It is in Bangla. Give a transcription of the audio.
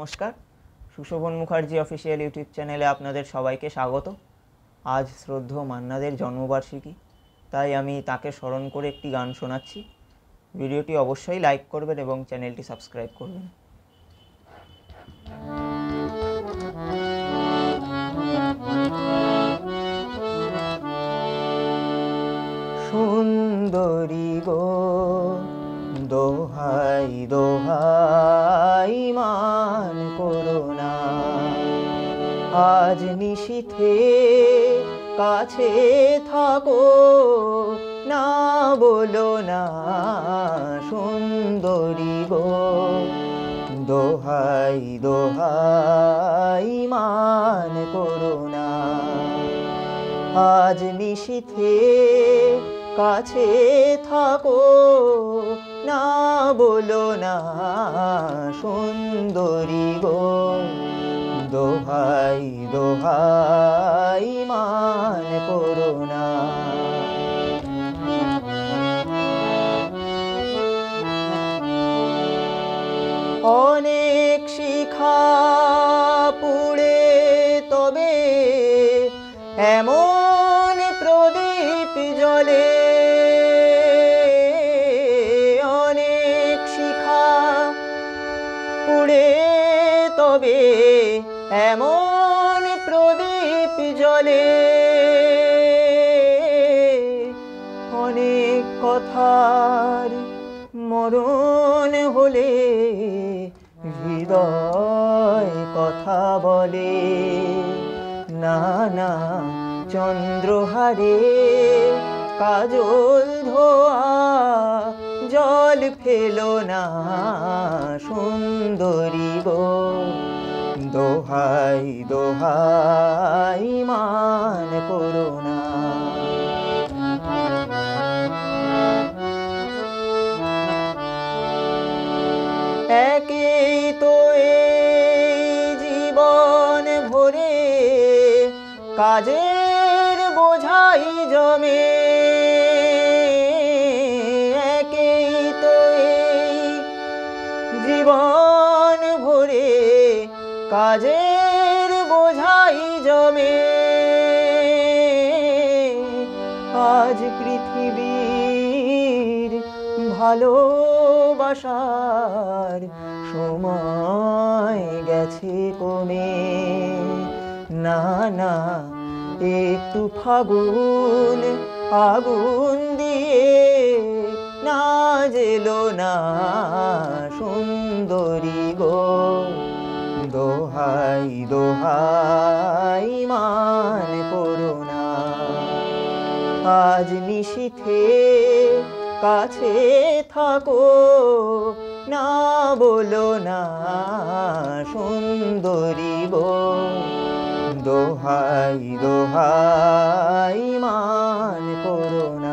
নমস্কার, সুশোভন মুখার্জি অফিসিয়াল ইউটিউব চ্যানেলে আপনাদের সবাইকে স্বাগত। আজ শ্রদ্ধেয় মান্নাদের জন্মবার্ষিকী, তাই আমি তাকে স্মরণ করে একটি গান শোনাচ্ছি। ভিডিওটি অবশ্যই লাইক করবেন এবং চ্যানেলটি সাবস্ক্রাইব করবেন। সুন্দরী গো দোহাই দোহাই মান করো না, আজ নিশীথে কাছে থাকো, না বলো না সুন্দরী গো দোহাই দোহাই মান করো না। আজ নিশীথে কাছে থাকো, না বলো না সুন্দরী গো দোহাই দোহাই মান করো না। অনেক শিখা পুড়ে তবে এমন প্রদীপ জ্বলে, অনেক শিখা পুড়ে তবে এমন প্রদীপ জ্বলে, অনেক কথার মরণ হলে হৃদয় কথা বলে, না না চন্দ্রহারে কাজল ধোয়া জল ফেলো না সুন্দরী গো দোহাই দোহাই মান করো না। একই তো এই জীবন ভরে কাজের বোঝাই জমে, একই তো এই জীবন ভরে কাজের বোঝাই জমে, আজ পৃথিবীর ভালোবাসার সময় গেছে কমে, না না একটু ফাগুন আগুন দিয়ে না জেলো না সুন্দরী গো দোহাই দোহাই মান করো না। আজ নিশীথে কাছে থাকো, না বলো না সুন্দরী গো দোহাই দোহাই মান করো না।